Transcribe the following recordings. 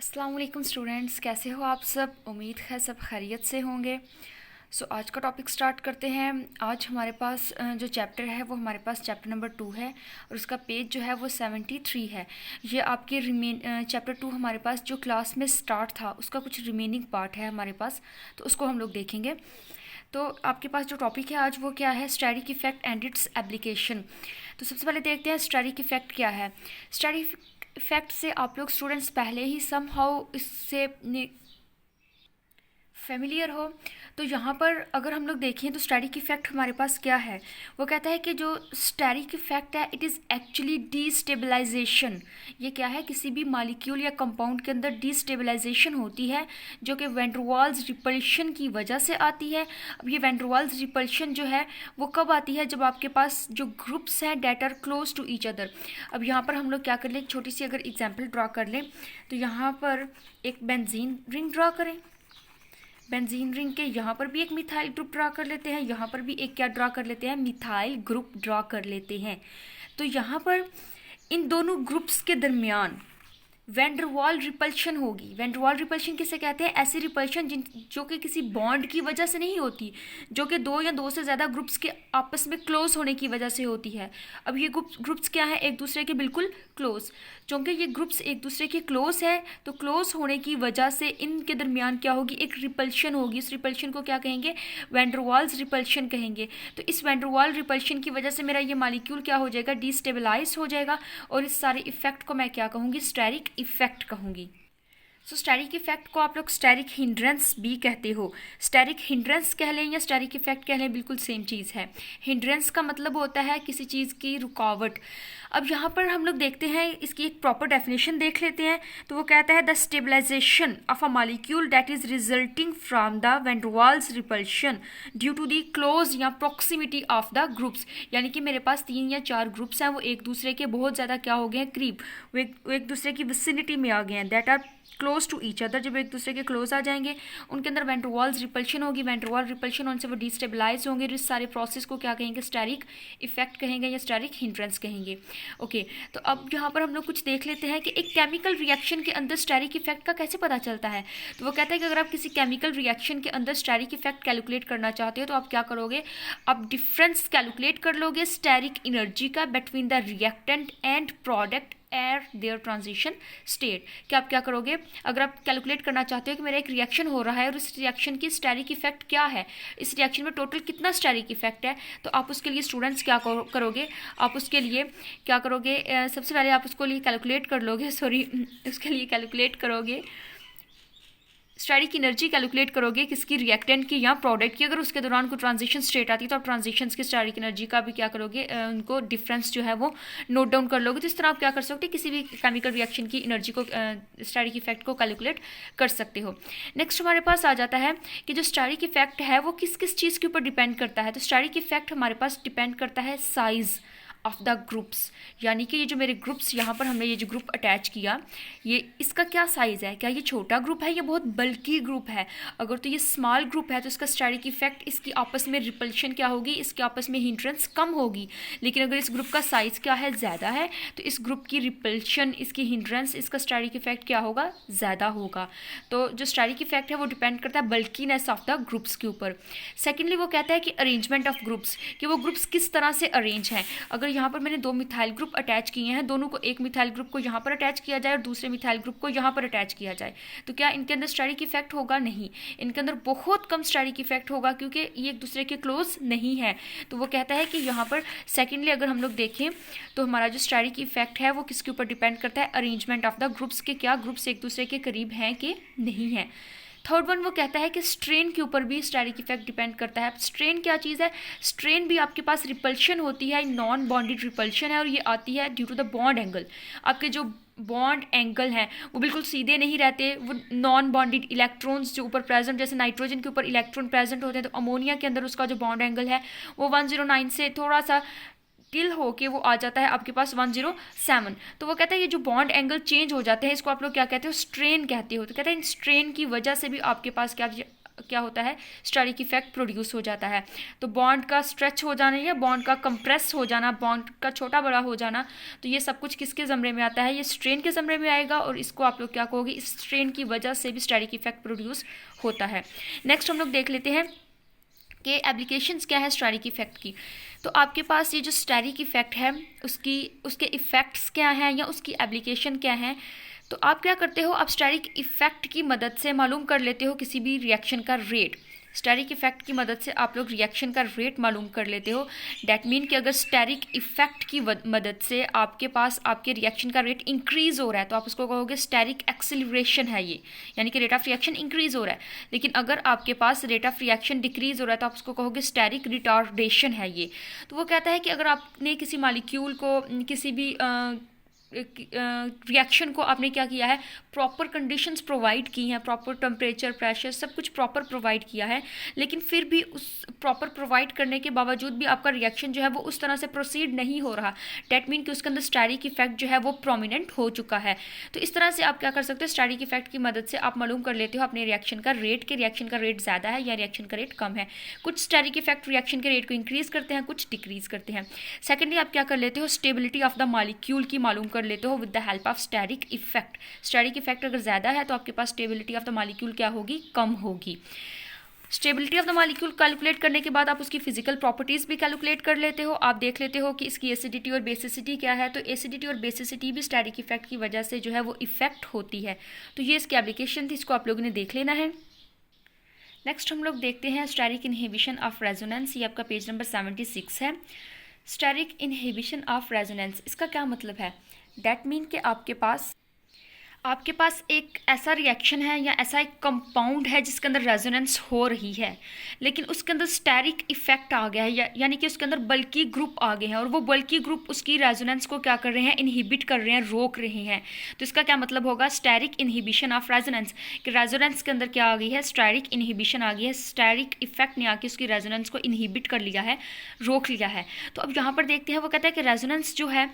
अस्सलाम वालेकुम स्टूडेंट्स, कैसे हो आप सब। उम्मीद है सब खैरियत से होंगे। आज का टॉपिक स्टार्ट करते हैं। आज हमारे पास जो चैप्टर है वो हमारे पास चैप्टर नंबर 2 है और उसका पेज जो है वो 73 है। ये आपके चैप्टर 2 हमारे पास जो क्लास में स्टार्ट था उसका कुछ रिमेनिंग पार्ट है हमारे पास, तो उसको हम लोग देखेंगे। तो आपके पास जो टॉपिक है आज वो क्या है, static effect and its application. तो सबसे पहले देखते हैं स्टैटिक इफेक्ट क्या है। स्टैटिक इफेक्ट से आप लोग स्टूडेंट्स पहले ही समहाउ इससे फेमिलियर हो। तो यहाँ पर अगर हम लोग देखें तो स्टैटिक इफेक्ट हमारे पास क्या है, वो कहता है कि जो स्टैटिक इफेक्ट है इट इज़ एक्चुअली डीस्टेबलाइजेशन। ये क्या है, किसी भी मॉलिक्यूल या कंपाउंड के अंदर डीस्टेबलाइजेशन होती है जो कि वैन डर वाल्स रिपल्शन की वजह से आती है। अब ये वैन डर वाल्स रिपल्शन जो है वो कब आती है, जब आपके पास जो ग्रुप्स हैं that are close to each other. अब यहाँ पर हम लोग क्या कर लें, एक छोटी सी अगर एग्जाम्पल ड्रा कर लें तो यहाँ पर एक बेंजीन रिंग ड्रा करें। बेंजीन रिंग के यहाँ पर भी एक मिथाइल ग्रुप ड्रा कर लेते हैं, यहाँ पर भी एक क्या ड्रा कर लेते हैं, मिथाइल ग्रुप ड्रा कर लेते हैं। तो यहाँ पर इन दोनों ग्रुप्स के दरमियान वैन डर वाल रिपल्शन होगी। वैन डर वाल रिपल्शन किसे कहते हैं, ऐसी रिपल्शन जो कि किसी बॉन्ड की वजह से नहीं होती, जो कि दो या दो से ज़्यादा ग्रुप्स के आपस में क्लोज होने की वजह से होती है। अब ये ग्रुप्स क्या है, एक दूसरे के बिल्कुल क्लोज। क्योंकि ये ग्रुप्स एक दूसरे के क्लोज है तो क्लोज होने की वजह से इनके दरमियान क्या होगी, एक रिपल्शन होगी। इस रिपल्शन को क्या कहेंगे, वैन डर वाल्स रिपल्शन कहेंगे। तो इस वैन डर वाल रिपल्शन की वजह से मेरा ये मॉलिक्यूल क्या हो जाएगा, डिस्टेबलाइज हो जाएगा और इस सारे इफेक्ट को मैं क्या कहूँगी, स्टेरिक इफेक्ट कहूँगी। स्टेरिक इफेक्ट को आप लोग स्टेरिक हिंड्रेंस भी कहते हो। स्टेरिक हिंड्रेंस कह लें या स्टेरिक इफेक्ट कह लें, बिल्कुल सेम चीज़ है। हिंड्रेंस का मतलब होता है किसी चीज़ की रुकावट। अब यहाँ पर हम लोग देखते हैं, इसकी एक प्रॉपर डेफिनेशन देख लेते हैं। तो वो कहता है the stabilization of a molecule that is resulting from the van der Waals repulsion due to the close या प्रॉक्सिमिटी ऑफ द ग्रुप्स। यानी कि मेरे पास 3 या 4 ग्रुप्स हैं, वो एक दूसरे के बहुत ज़्यादा क्या हो गए हैं, करीब, वो एक दूसरे की विसिनिटी में आ गए हैं, that are close to each other. जब एक दूसरे के क्लोज आ जाएंगे उनके अंदर वैन डर वाल्स रिपल्शन होगी, वैन डर वाल रिपल्शन होने से वो डिस्टेबलाइज होंगे। इस सारे प्रोसेस को क्या कहेंगे, स्टेरिक इफेक्ट कहेंगे या स्टेरिक हिंड्रेंस कहेंगे। ओके, तो अब यहाँ पर हम लोग कुछ देख लेते हैं कि एक केमिकल रिएक्शन के अंदर स्टेरिक इफेक्ट का कैसे पता चलता है। तो वो कहता है कि अगर आप किसी केमिकल रिएक्शन के अंदर स्टेरिक इफेक्ट कैलकुलेट करना चाहते हो तो आप क्या करोगे, आप डिफरेंस कैलकुलेट कर लोगे स्टेरिक एनर्जी का between the reactant and product or their transition state. कि आप क्या करोगे, अगर आप कैलकुलेट करना चाहते हो कि मेरा एक रिएक्शन हो रहा है और इस रिएक्शन की स्टेरिक इफेक्ट क्या है, इस रिएक्शन में टोटल कितना स्टेरिक इफेक्ट है, तो आप उसके लिए स्टूडेंट्स क्या करोगे, आप उसके लिए क्या करोगे, सबसे पहले आप उसको लिए कैलकुलेट कर लोगे, सॉरी उसके लिए कैलकुलेट करोगे स्टेरिक एनर्जी कैलकुलेट करोगे किसकी, रिएक्टेंट की या प्रोडक्ट की। अगर उसके दौरान कोई ट्रांजिशन स्टेट आती है तो आप ट्रांजिशन की स्टेरिक एनर्जी का भी क्या करोगे, उनको डिफरेंस जो है वो नोट डाउन कर लोगे। तो इस तरह आप क्या कर सकते हो, किसी भी केमिकल रिएक्शन की एनर्जी को, स्टेरिक इफेक्ट को कैलकुलेट कर सकते हो। नेक्स्ट हमारे पास आ जाता है कि जो स्टेरिक इफेक्ट है वो किस किस चीज़ के ऊपर डिपेंड करता है। तो स्टेरिक इफेक्ट हमारे पास डिपेंड करता है साइज़ ऑफ द ग्रुप्स। यानी कि ये जो मेरे ग्रुप्स, यहाँ पर हमने ये जो ग्रुप अटैच किया, ये इसका क्या साइज़ है, क्या ये छोटा ग्रुप है या बहुत बल्कि ग्रुप है। अगर तो ये स्मॉल ग्रुप है तो इसका स्टेरिक इफेक्ट, इसकी आपस में रिपल्शन क्या होगी, इसके आपस में हिंड्रेंस कम होगी। लेकिन अगर इस ग्रुप का साइज़ क्या है, ज़्यादा है, तो इस ग्रुप की रिपल्शन, इसकी हिंड्रेंस, इसका स्टेरिक इफेक्ट क्या होगा, ज़्यादा होगा। तो जो स्टेरिक इफेक्ट है वो डिपेंड करता है बल्कीनेस ऑफ द ग्रुप्स के ऊपर। सेकेंडली वो कहता है कि अरेंजमेंट ऑफ ग्रुप्स, कि वो ग्रुप्स किस तरह से अरेंज हैं। अगर यहाँ पर मैंने 2 मिथाइल ग्रुप अटैच किए हैं, दोनों को, एक मिथाइल ग्रुप को यहाँ पर अटैच किया जाए और दूसरे मिथाइल ग्रुप को यहाँ पर अटैच किया जाए, तो क्या इनके अंदर स्टेरिक इफेक्ट होगा, नहीं। इनके अंदर बहुत कम स्टेरिक इफेक्ट होगा क्योंकि ये एक दूसरे के क्लोज नहीं है। तो वो कहता है कि यहाँ पर सेकेंडली अगर हम लोग देखें तो हमारा जो स्टेरिक इफेक्ट है वो किसके ऊपर डिपेंड करता है, अरेंजमेंट ऑफ द ग्रुप्स के, क्या ग्रुप्स एक दूसरे के करीब हैं कि नहीं है। थर्ड वन वो कहता है कि स्ट्रेन के ऊपर भी स्टेरिक इफेक्ट डिपेंड करता है। स्ट्रेन क्या चीज़ है, स्ट्रेन भी आपके पास रिपल्शन होती है, नॉन बॉन्डेड रिपल्शन है और ये आती है due to the bond angle. आपके जो बॉन्ड एंगल हैं वो बिल्कुल सीधे नहीं रहते, वो नॉन बॉन्डेड इलेक्ट्रॉन्स जो ऊपर प्रेजेंट, जैसे नाइट्रोजन के ऊपर इलेक्ट्रॉन प्रेजेंट होते हैं तो अमोनिया के अंदर उसका जो बॉन्ड एंगल है वो 109 से थोड़ा सा टिल होके वो आ जाता है आपके पास 107। तो वो कहता है ये जो बॉन्ड एंगल चेंज हो जाते हैं इसको आप लोग क्या कहते हो, स्ट्रेन कहते हो। तो कहते हैं इन स्ट्रेन की वजह से भी आपके पास क्या क्या होता है, स्टेरिक इफेक्ट प्रोड्यूस हो जाता है। तो बॉन्ड का स्ट्रेच हो जाना या बॉन्ड का कंप्रेस हो जाना, बॉन्ड का छोटा बड़ा हो जाना, तो ये सब कुछ किसके ज़मरे में आता है, ये स्ट्रेन के ज़मरे में आएगा, और इसको आप लोग क्या कहोगे, इस स्ट्रेन की वजह से भी स्टेरिक इफेक्ट प्रोड्यूस होता है। नेक्स्ट हम लोग देख लेते हैं कि एप्लीकेशंस क्या है स्टेरिक इफेक्ट की। तो आपके पास ये जो स्टेरिक इफेक्ट है उसके इफ़ेक्ट्स क्या हैं या उसकी एप्लीकेशन क्या है। तो आप क्या करते हो, आप स्टेरिक इफेक्ट की मदद से मालूम कर लेते हो किसी भी रिएक्शन का रेट। स्टेरिक इफेक्ट की मदद से आप लोग रिएक्शन का रेट मालूम कर लेते हो। डैट मीन कि अगर स्टेरिक इफेक्ट की मदद से आपके पास आपके रिएक्शन का रेट इंक्रीज हो रहा है तो आप उसको कहोगे स्टेरिक एक्सेलरेशन है ये, यानी कि रेट ऑफ रिएक्शन इंक्रीज हो रहा है। लेकिन अगर आपके पास रेट ऑफ रिएक्शन डिक्रीज हो रहा है तो आप उसको कहोगे स्टेरिक रिटार्डेशन है ये। तो वो कहता है कि अगर आपने किसी मॉलिक्यूल को, किसी भी रिएक्शन को आपने क्या किया है, प्रॉपर कंडीशंस प्रोवाइड की हैं, प्रॉपर टेम्परेचर, प्रेशर, सब कुछ प्रॉपर प्रोवाइड किया है, लेकिन फिर भी उस प्रॉपर प्रोवाइड करने के बावजूद भी आपका रिएक्शन जो है वो उस तरह से प्रोसीड नहीं हो रहा। डैट मीन कि उसके अंदर स्टेरिक इफेक्ट जो है वो प्रोमिनेंट हो चुका है। तो इस तरह से आप क्या कर सकते हो, स्टेरिक इफेक्ट की मदद से आप मालूम कर लेते हो अपने रिएक्शन का रेट, के रिएक्शन का रेट ज़्यादा है या रिएक्शन का रेट कम है। कुछ स्टेरिक इफेक्ट रिएक्शन के रेट को इंक्रीज करते हैं, कुछ डिक्रीज करते हैं। सेकेंडली आप क्या कर लेते हो, स्टेबिलिटी ऑफ द मॉलिक्यूल की मालूम कर लेते हो with the help of steric effect. Steric effect अगर ज़्यादा है तो आपके पास स्टेबिलिटी ऑफ द मॉलिक्यूल क्या होगी, कम होगी। Stability of the molecule calculate करने के बाद आप उसकी फिजिकल प्रॉपर्टीज़ भी कैलकुलेट कर लेते हो। आप देख लेते हो कि इसकी एसिडिटी और बेसिसिटी क्या है। तो एसिडिटी और बेसिसिटी भी स्टेरिक इफेक्ट की वजह से जो है वो इफेक्ट होती है। तो ये इसकी एप्लीकेशन थी, इसको आप लोगों ने देख लेना है। नेक्स्ट हम लोग देखते हैं स्टेरिक इनहिबिशन ऑफ रेजोनेंस। ये आपका पेज नंबर 76 है। स्टेरिक इनहिबिशन ऑफ रेजोनेंस, इसका क्या मतलब है, डैट मीन कि आपके पास एक ऐसा रिएक्शन है या ऐसा एक कंपाउंड है जिसके अंदर रेजोनेंस हो रही है, लेकिन उसके अंदर स्टेरिक इफेक्ट आ गया है, यानी कि उसके अंदर बल्की ग्रुप आ गए हैं, और वो बल्की ग्रुप उसकी रेजोनेंस को क्या कर रहे हैं, इनहिबिट कर रहे हैं, रोक रहे हैं। तो इसका क्या मतलब होगा, स्टेरिक इनहिबिशन ऑफ रेजोनेंस, कि रेजोनेंस के अंदर क्या आ गई है, स्टेरिक इनहिबिशन आ गई है, स्टेरिक इफेक्ट ने आके उसकी रेजोनेंस को इनहिबिट कर लिया है, रोक लिया है। तो अब यहाँ पर देखते हैं, वो कहता है कि रेजोनेंस जो है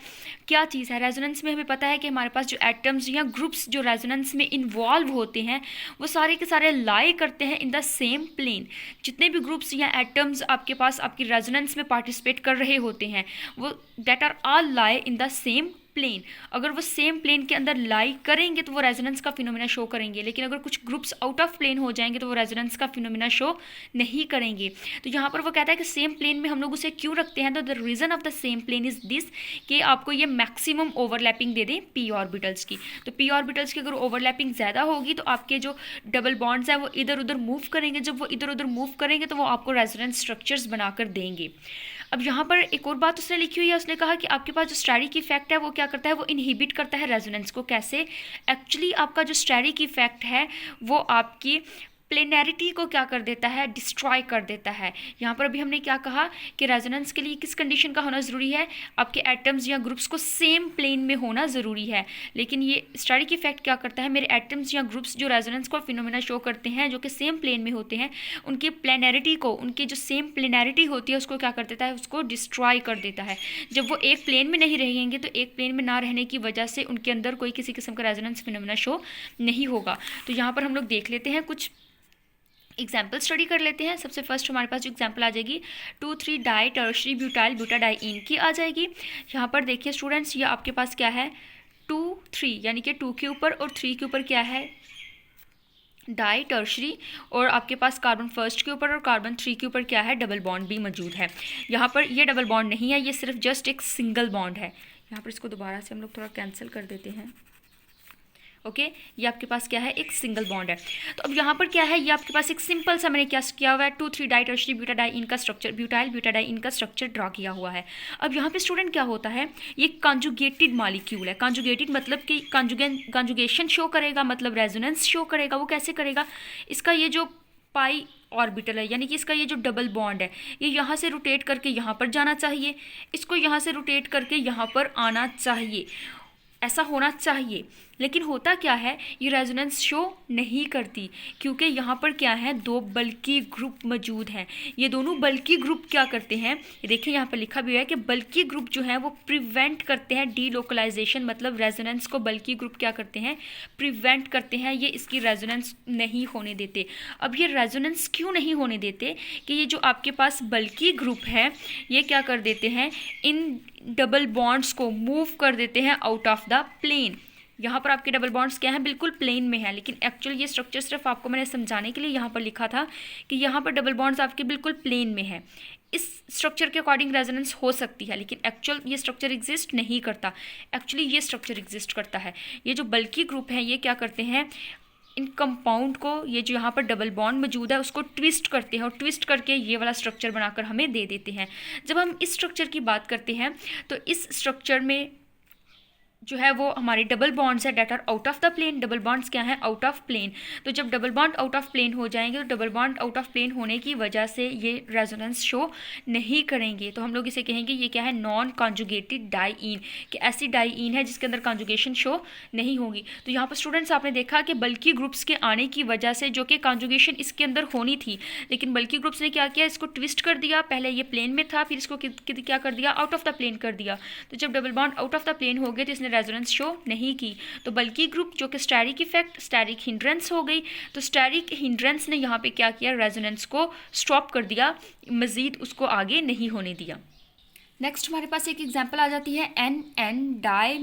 क्या चीज़ है। रेजोनेंस में हमें पता है कि हमारे पास जो एटम्स या ग्रुप्स जो रेजोनेंस में इन्वॉल्व होते हैं वो सारे के सारे लाई करते हैं इन द सेम प्लेन। जितने भी ग्रुप्स या एटम्स आपके पास आपकी रेजोनेंस में पार्टिसिपेट कर रहे होते हैं वो that are all lie in the same plane. अगर वो सेम प्लेन के अंदर लाई करेंगे तो वो रेजोनेंस का फिनोमेना शो करेंगे, लेकिन अगर कुछ ग्रुप्स आउट ऑफ प्लेन हो जाएंगे तो वो रेजोनेंस का फिनोमेना शो नहीं करेंगे। तो यहाँ पर वो कहता है कि सेम प्लेन में हम लोग उसे क्यों रखते हैं, तो the reason of the same plane is this कि आपको ये मैक्सिमम ओवरलैपिंग दे दें पी ऑर्बिटल्स की। तो पी ऑर्बिटल्स की अगर ओवरलैपिंग ज़्यादा होगी तो आपके जो डबल बॉन्ड्स हैं वो इधर उधर मूव करेंगे। जब वो इधर उधर मूव करेंगे तो वो आपको रेजोनेंस स्ट्रक्चर्स बनाकर देंगे। अब यहाँ पर एक और बात उसने लिखी हुई है, उसने कहा कि आपके पास जो स्टेरिक इफेक्ट है वो क्या करता है, वो इनहिबिट करता है रेजोनेंस को। कैसे, एक्चुअली आपका जो स्टेरिक इफेक्ट है वो आपकी प्लेनैरिटी को क्या कर देता है, डिस्ट्रॉय कर देता है। यहाँ पर अभी हमने क्या कहा कि रेजोनेंस के लिए किस कंडीशन का होना ज़रूरी है, आपके एटम्स या ग्रुप्स को सेम प्लेन में होना ज़रूरी है। लेकिन ये स्टेरिक इफेक्ट क्या करता है, मेरे एटम्स या ग्रुप्स जो रेजोनेंस को फिनोमेना शो करते हैं जो कि सेम प्लेन में होते हैं, उनकी प्लेनैरिटी को, उनकी जो सेम प्लेनैरिटी होती है उसको क्या कर देता है, उसको डिस्ट्रॉय कर देता है। जब वो एक प्लेन में नहीं रहेंगे तो एक प्लेन में ना रहने की वजह से उनके अंदर कोई किसी किस्म का रेजोनेंस फिनोमेना शो नहीं होगा। तो यहाँ पर हम लोग देख लेते हैं, कुछ एग्जाम्पल स्टडी कर लेते हैं। सबसे फर्स्ट हमारे पास जो एग्जाम्पल आ जाएगी 2,3 डाई टर्शरी ब्यूटाइल ब्यूटाडाइइन की आ जाएगी। यहाँ पर देखिए स्टूडेंट्स, ये आपके पास क्या है 2,3 यानी कि 2 के ऊपर और 3 के ऊपर क्या है डाई टर्शरी, और आपके पास कार्बन फर्स्ट के ऊपर और कार्बन 3 के ऊपर क्या है डबल बॉन्ड भी मौजूद है। यहाँ पर ये डबल बॉन्ड नहीं है, ये सिर्फ जस्ट एक सिंगल बॉन्ड है। यहाँ पर इसको दोबारा से हम लोग थोड़ा कैंसिल कर देते हैं। ओके, ये आपके पास क्या है, एक सिंगल बॉन्ड है। तो अब यहाँ पर क्या है, ये आपके पास एक सिंपल सा मैंने क्या किया हुआ है 2,3 डाई टर्शरी ब्यूटाडाइइन का स्ट्रक्चर, ब्यूटाइल ब्यूटाडाइइन का स्ट्रक्चर ड्रा किया हुआ है। अब यहाँ पे स्टूडेंट क्या होता है, ये कॉन्जुगेटेड मॉलिक्यूल है। कॉन्जुगेटेड मतलब कि कॉन्जुगेशन शो करेगा, मतलब रेजोनेंस शो करेगा। वो कैसे करेगा, इसका ये जो पाई ऑर्बिटल है यानी कि इसका ये जो डबल बॉन्ड है ये यहाँ से रोटेट करके यहाँ पर जाना चाहिए, इसको यहाँ से रोटेट करके यहाँ पर आना चाहिए, ऐसा होना चाहिए। लेकिन होता क्या है, ये रेजोनेंस शो नहीं करती क्योंकि यहाँ पर क्या है, दो बल्की ग्रुप मौजूद हैं। ये दोनों बल्की ग्रुप क्या करते हैं, देखिए यहाँ पर लिखा भी है कि बल्की ग्रुप जो है वो प्रिवेंट करते हैं डीलोकलाइजेशन, मतलब रेजोनेंस को बल्की ग्रुप क्या करते हैं, प्रिवेंट करते हैं, ये इसकी रेजोनेंस नहीं होने देते। अब ये रेजोनेंस क्यों नहीं होने देते कि ये जो आपके पास बल्की ग्रुप है ये क्या कर देते हैं, इन डबल बॉन्ड्स को मूव कर देते हैं आउट ऑफ द प्लेन। यहाँ पर आपके डबल बॉन्ड्स क्या हैं, बिल्कुल प्लेन में है, लेकिन एक्चुअल ये स्ट्रक्चर सिर्फ आपको मैंने समझाने के लिए यहाँ पर लिखा था कि यहाँ पर डबल बॉन्ड्स आपके बिल्कुल प्लेन में है। इस स्ट्रक्चर के अकॉर्डिंग रेजोनेंस हो सकती है, लेकिन एक्चुअल ये स्ट्रक्चर एग्जिस्ट नहीं करता। एक्चुअली ये स्ट्रक्चर एग्जिस्ट करता है। ये जो बल्की ग्रुप है ये क्या करते हैं, इन कंपाउंड को, ये जो यहाँ पर डबल बॉन्ड मौजूद है उसको ट्विस्ट करते हैं और ट्विस्ट करके ये वाला स्ट्रक्चर बनाकर हमें दे देते हैं। जब हम इस स्ट्रक्चर की बात करते हैं तो इस स्ट्रक्चर में जो है वो हमारे डबल बॉन्ड्स है that are out of the plane. Double bonds क्या है, आउट ऑफ प्लेन। तो जब double bond out of plane हो जाएंगे तो double bond out of plane होने की वजह से ये रेजोनेंस शो नहीं करेंगे। तो हम लोग इसे कहेंगे ये क्या है, नॉन कॉन्जुगेटेड डाइईन, कि ऐसी डाइईन है जिसके अंदर कॉन्जुगेशन शो नहीं होगी। तो यहाँ पर स्टूडेंट्स आपने देखा कि बल्की ग्रुप्स के आने की वजह से जो कि कॉन्जुगेशन इसके अंदर होनी थी, लेकिन बल्की ग्रुप्स ने क्या किया, इसको ट्विस्ट कर दिया। पहले ये प्लेन में था, फिर इसको क्या कर दिया, आउट ऑफ द प्लेन कर दिया। तो जब double bond out of the plane हो गए तो इसने रेजोनेंस शो नहीं की। तो बल्की ग्रुप जो कि स्टेरिक इफेक्ट, स्टेरिक हिंड्रेंस हो गई। तो स्टेरिक हिंड्रेंस ने यहाँ पे क्या किया, रेजोनेंस को स्टॉप कर दिया, मज़ीद उसको आगे नहीं होने दिया। नेक्स्ट हमारे पास एक एग्जांपल आ जाती है एन डाई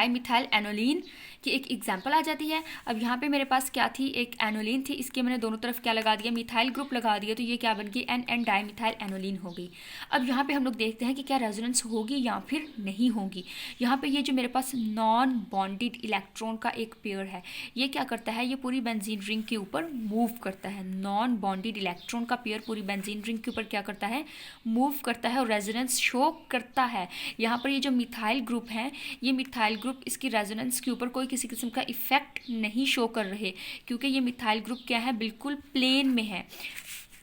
मिथाइल एनोलिन की एक एग्जांपल आ जाती है। अब यहाँ पे मेरे पास क्या थी, एक एनोलिन थी, इसके मैंने दोनों तरफ क्या लगा दिया, मिथाइल ग्रुप लगा दिया, तो ये क्या बन गई, एन डाई मिथाइल एनोलिन हो गई। अब यहाँ पे हम लोग देखते हैं कि क्या रेजोनेंस होगी या फिर नहीं होगी। यहाँ पे ये जो मेरे पास नॉन बॉन्डेड इलेक्ट्रॉन का एक पेयर है, ये क्या करता है, ये पूरी बेंजीन रिंग के ऊपर मूव करता है। नॉन बॉन्डेड इलेक्ट्रॉन का पेयर पूरी बेंजीन रिंग के ऊपर क्या करता है, मूव करता है और रेजोनेंस शो करता है। यहाँ पर ये जो मिथाइल ग्रुप है, ये मिथाइल ग्रुप इसकी रेजोनेंस के ऊपर कोई किसी किस्म का इफेक्ट नहीं शो कर रहे, क्योंकि ये मिथाइल ग्रुप क्या है, बिल्कुल प्लेन में है,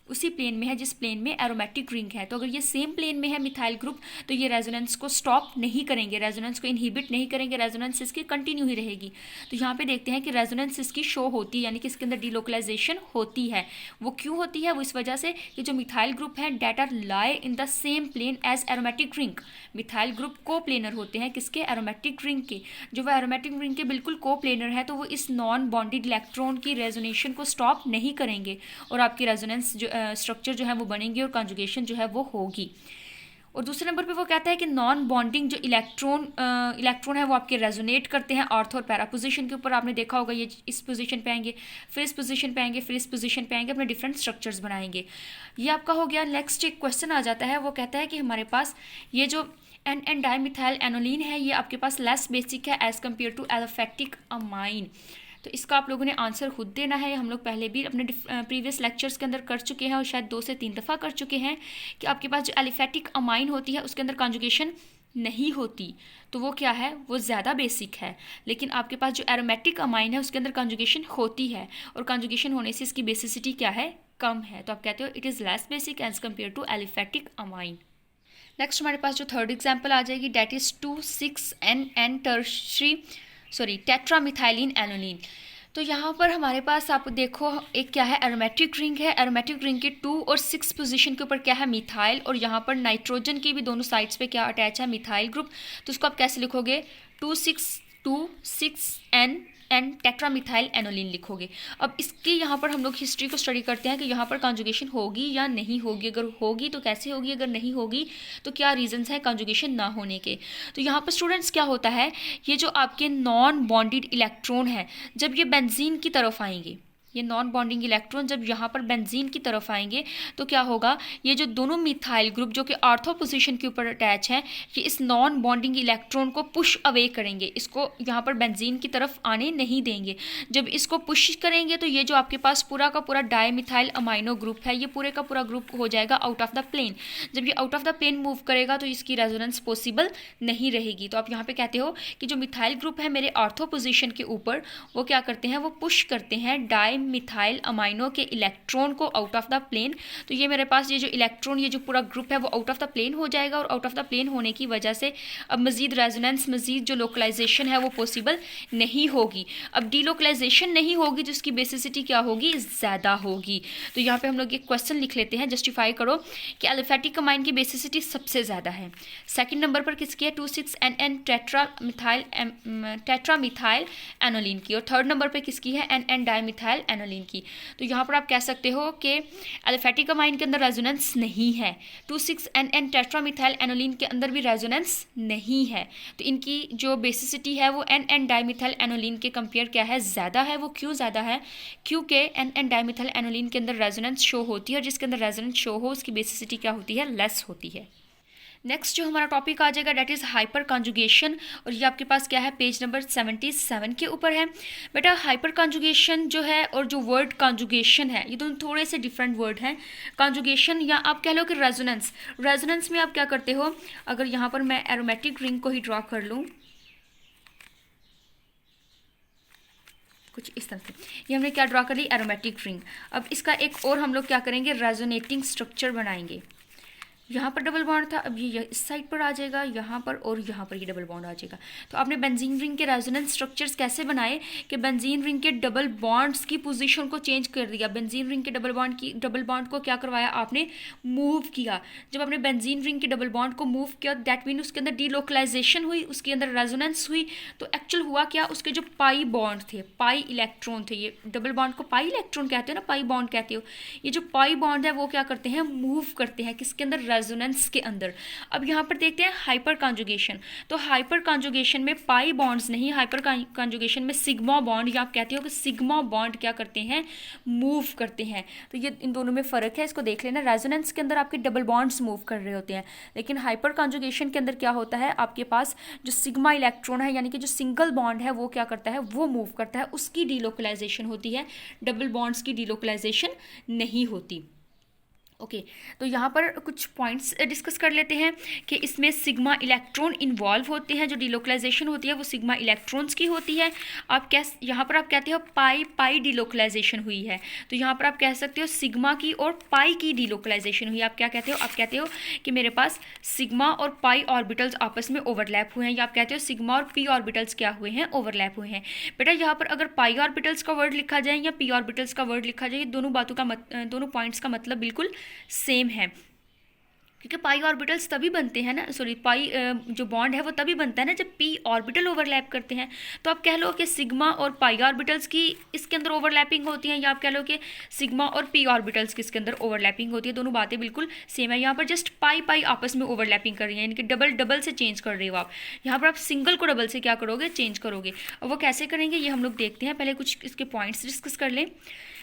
उसी प्लेन में है जिस प्लेन में एरोमेटिक रिंग है। तो अगर ये सेम प्लेन में है मिथाइल ग्रुप, तो ये रेजोनेंस को स्टॉप नहीं करेंगे, रेजोनेंस को इनहिबिट नहीं करेंगे, रेजोनेंस इसकी कंटिन्यू ही रहेगी। तो यहाँ पे देखते हैं कि रेजोनेंस इसकी शो होती है, यानी कि इसके अंदर डीलोकलाइजेशन होती है। वो क्यों होती है, वो इस वजह से कि जो मिथाइल ग्रुप है that are lie in the same plane as aromatic ring. Methyl group को प्लेनर होते हैं किसके, एरोमेटिक रिंग के। जो वो एरोमेटिक रिंग के बिल्कुल को प्लेनर है, तो वो इस नॉन बॉन्डेड इलेक्ट्रॉन की रेजोनेशन को स्टॉप नहीं करेंगे और आपकी रेजोनेंस जो स्ट्रक्चर जो है वो बनेंगे और कॉन्जुगेशन जो है वो होगी। और दूसरे नंबर पे वो कहता है कि नॉन बॉन्डिंग जो इलेक्ट्रॉन है वो आपके रेजोनेट करते हैं ऑर्थो और पैरा पोजीशन के ऊपर। आपने देखा होगा ये इस पोजीशन पे आएंगे, फिर इस पोजीशन पे आएंगे, फिर इस पोजीशन पे आएंगे, अपने डिफरेंट स्ट्रक्चर्स बनाएंगे। ये आपका हो गया। नेक्स्ट एक क्वेश्चन आ जाता है, वो कहता है कि हमारे पास ये जो एन डाई मिथाइल एनोलिन है ये आपके पास लेस बेसिक है एज कम्पेयर टू एलोफेक्टिक अमाइन। तो इसका आप लोगों ने आंसर खुद देना है। हम लोग पहले भी अपने प्रीवियस लेक्चर्स के अंदर कर चुके हैं और शायद 2 से 3 दफ़ा कर चुके हैं कि आपके पास जो एलिफेटिक अमाइन होती है उसके अंदर कॉन्जुगेशन नहीं होती, तो वो क्या है, वो ज़्यादा बेसिक है। लेकिन आपके पास जो एरोमेटिक अमाइन है उसके अंदर कॉन्जुगेशन होती है और कॉन्जुगेशन होने से इसकी बेसिसिटी क्या है, कम है। तो आप कहते हो it is less basic as compare to aliphatic amine. Next हमारे पास जो थर्ड एग्जाम्पल आ जाएगी डेट इज़ 2,6-N टेट्रामिथाइलिन एनोलिन। तो यहाँ पर हमारे पास आप देखो एक क्या है, एरोमेटिक रिंग है। एरोमेटिक रिंग के 2 और 6 पोजीशन के ऊपर क्या है, मिथाइल, और यहाँ पर नाइट्रोजन की भी दोनों साइड्स पे क्या अटैच है, मिथाइल ग्रुप। तो उसको आप कैसे लिखोगे, 2,6-N टेट्रामिथाइल एनोलिन लिखोगे। अब इसकी यहाँ पर हम लोग हिस्ट्री को स्टडी करते हैं कि यहाँ पर कॉन्जुगेशन होगी या नहीं होगी। अगर होगी तो कैसे होगी, अगर नहीं होगी तो क्या रीजंस है कॉन्जुगेशन ना होने के। तो यहाँ पर स्टूडेंट्स क्या होता है, ये जो आपके नॉन बॉन्डेड इलेक्ट्रॉन है जब ये बेंजीन की तरफ आएंगे, ये नॉन बॉन्डिंग इलेक्ट्रॉन जब यहाँ पर बेंजीन की तरफ आएंगे तो क्या होगा, ये जो दोनों मिथाइल ग्रुप जो कि ऑर्थो पोजीशन के ऊपर अटैच हैं, ये इस नॉन बॉन्डिंग इलेक्ट्रॉन को पुश अवे करेंगे, इसको यहाँ पर बेंजीन की तरफ आने नहीं देंगे। जब इसको पुश करेंगे तो ये जो आपके पास पूरा का पूरा डाई मिथाइल अमाइनो ग्रुप है, ये पूरे का पूरा ग्रुप हो जाएगा आउट ऑफ द प्लेन। जब ये out of the plane move करेगा तो इसकी रेजोनेंस पॉसिबल नहीं रहेगी। तो आप यहाँ पे कहते हो कि जो मिथाइल ग्रुप है मेरे ऑर्थो पोजीशन के ऊपर, वो क्या करते हैं, वो पुश करते हैं डाई मिथाइल अमाइनो के इलेक्ट्रॉन को आउट ऑफ द प्लेन। तो ये मेरे पास ये जो इलेक्ट्रॉन, ये जो पूरा ग्रुप है वो आउट ऑफ द प्लेन हो जाएगा, और आउट ऑफ द प्लेन होने की वजह से अब मज़ीद रेजोनेंस, मज़ीद जो लोकलाइजेशन है वो पॉसिबल नहीं होगी। अब डीलोकलाइजेशन नहीं होगी तो उसकी बेसिसिटी क्या होगी, ज़्यादा होगी। तो यहाँ पे हम लोग एक क्वेश्चन लिख लेते हैं, जस्टिफाई करो कि एलिफेटिक अमाइन की बेसिसिटी सबसे ज़्यादा है। सेकंड नंबर पर किसकी है, 2,6-N-N टेट्रामिथाइल एनोलिन की, और थर्ड नंबर पर किसकी है, N-N डाइमिथाइल एनोलिन की। तो यहाँ पर आप कह सकते हो कि एलिफेटिक अमाइन के अंदर रेजोनेंस नहीं है, 2,6-N-N टेट्रामिथाइल एनोलिन के अंदर भी रेजोनेंस नहीं है। तो इनकी जो बेसिसिटी है वो N-N डाइमिथाइल एनोलिन के कंपेयर क्या है, ज़्यादा है। वो क्यों ज़्यादा है, क्योंकि N-N डाइमिथाइल एनोलिन के अंदर रेजोनेंस शो होती है, और जिसके अंदर रेजोनेंस शो हो उसकी बेसिसिटी क्या होती है, लेस होती है। नेक्स्ट जो हमारा टॉपिक आ जाएगा डेट इज़ हाइपर कॉन्जुगेशन, और ये आपके पास क्या है, पेज नंबर 77 के ऊपर है। बेटा हाइपर कॉन्जुगेशन जो है और जो वर्ड कॉन्जुगेशन है, ये दोनों थोड़े से डिफरेंट वर्ड हैं। कॉन्जुगेशन या आप कह लो कि रेजोनेंस, रेजोनेंस में आप क्या करते हो, अगर यहाँ पर मैं एरोमेटिक रिंग को ही ड्रॉ कर लूँ कुछ इस तरह से, ये हमने क्या ड्रॉ कर ली, एरोमेटिक रिंग। अब इसका एक और हम लोग क्या करेंगे, रेजोनेटिंग स्ट्रक्चर बनाएंगे। यहाँ पर डबल बॉन्ड था, अब ये इस साइड पर आ जाएगा, यहाँ पर और यहाँ पर ये डबल बॉन्ड आ जाएगा। तो आपने बेंजीन रिंग के रेजोनेंस स्ट्रक्चर्स कैसे बनाए कि बेंजीन रिंग के डबल बॉन्ड्स की पोजीशन को चेंज कर दिया। बेंजीन रिंग के डबल बॉन्ड को क्या करवाया आपने, मूव किया। जब आपने बेंजीन रिंग के डबल बॉन्ड को मूव किया, दैट मीन उसके अंदर डीलोकलाइजेशन हुई, उसके अंदर रेजोनेंस हुई। तो एक्चुअल हुआ क्या, उसके जो पाई बॉन्ड थे, पाई इलेक्ट्रॉन थे, ये डबल बॉन्ड को पाई इलेक्ट्रॉन कहते हो ना, पाई बॉन्ड कहते हो, ये जो पाई बॉन्ड है वो क्या करते हैं, मूव करते हैं किसके अंदर, रेजोनेंस के अंदर। अब यहाँ पर देखते हैं हाइपर कॉन्जुगेशन। तो हाइपर कॉन्जुगेशन में पाई बॉन्ड्स नहीं, हाइपर कॉन्जुगेशन में सिग्मा बॉन्ड, या आप कहते हो कि सिग्मा बॉन्ड क्या करते हैं, मूव करते हैं। तो ये इन दोनों में फ़र्क है, इसको देख लेना। रेजोनेंस के अंदर आपके डबल बॉन्ड्स मूव कर रहे होते हैं, लेकिन हाइपर कॉन्जुगेशन के अंदर क्या होता है, आपके पास जो सिग्मा इलेक्ट्रॉन है, यानी कि जो सिंगल बॉन्ड है, वो क्या करता है, वो मूव करता है, उसकी डीलोकलाइजेशन होती है, डबल बॉन्ड्स की डीलोकलाइजेशन नहीं होती। ओके तो यहाँ पर कुछ पॉइंट्स डिस्कस कर लेते हैं कि इसमें सिग्मा इलेक्ट्रॉन इन्वॉल्व होते हैं, जो डिलोकलाइजेशन होती है वो सिग्मा इलेक्ट्रॉन्स की होती है। आप यहाँ पर आप कहते हो पाई डिलोकलाइजेशन हुई है, तो यहाँ पर आप कह सकते हो सिग्मा की और पाई की डिलोकलाइजेशन हुई। आप क्या कहते हो, आप कहते हो कि मेरे पास सिग्मा और पाई ऑर्बिटल्स आपस में ओवरलैप हुए हैं, या आप कहते हो सिग्मा और पी ऑर्बिटल्स क्या हुए हैं, ओवरलैप हुए हैं। बेटा यहाँ पर अगर पाई ऑर्बिटल्स का वर्ड लिखा जाए या पी ऑर्बिटल्स का वर्ड लिखा जाए, दोनों बातों का दोनों पॉइंट्स का मतलब बिल्कुल सेम है, क्योंकि पाई ऑर्बिटल्स तभी बनते हैं ना, सॉरी पाई जो बॉन्ड है वो तभी बनता है ना जब पी ऑर्बिटल ओवरलैप करते हैं। तो आप कह लो कि सिग्मा और पाई ऑर्बिटल्स की इसके अंदर ओवरलैपिंग होती है, या आप कह लो कि सिग्मा और पी ऑर्बिटल्स की इसके अंदर ओवरलैपिंग होती है। दोनों बातें बिल्कुल सेम है। यहाँ पर जस्ट पाई आपस में ओवरलैपिंग कर रही है, यानी कि डबल से चेंज कर रहे हो आप। यहाँ पर आप सिंगल को डबल से क्या करोगे, चेंज करोगे। और वो कैसे करेंगे ये हम लोग देखते हैं, पहले कुछ इसके पॉइंट्स डिस्कस कर लें।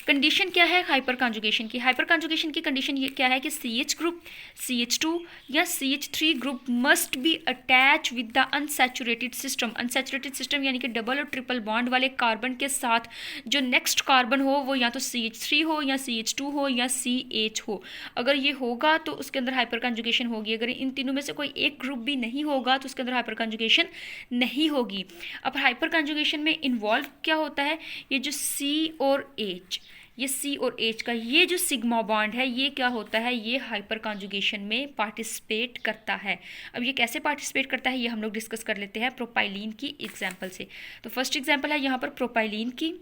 कंडीशन क्या है हाइपर कॉन्जुगेशन की, हाइपर कॉन्जुगेशन की कंडीशन ये क्या है कि CH ग्रुप, CH2 या CH3 group must be attach with the unsaturated system. Unsaturated system यानी कि डबल और ट्रिपल बॉन्ड वाले कार्बन के साथ जो नेक्स्ट कार्बन हो वो या तो CH3 हो या CH2 हो या CH हो। अगर ये होगा तो उसके अंदर हाइपर कॉन्जुगेशन होगी। अगर इन तीनों में से कोई एक ग्रुप भी नहीं होगा तो उसके अंदर हाइपर कॉन्जुगेशन नहीं होगी। अब हाइपर कॉन्जुगेशन में इन्वॉल्व क्या होता है, ये जो C और H, ये C और H का ये जो सिग्मा बॉन्ड है ये क्या होता है, ये हाइपर कॉन्जुगेशन में पार्टिसिपेट करता है। अब ये कैसे पार्टिसिपेट करता है ये हम लोग डिस्कस कर लेते हैं प्रोपाइलीन की एग्जांपल से। तो फर्स्ट एग्जांपल है यहाँ पर प्रोपाइलीन की।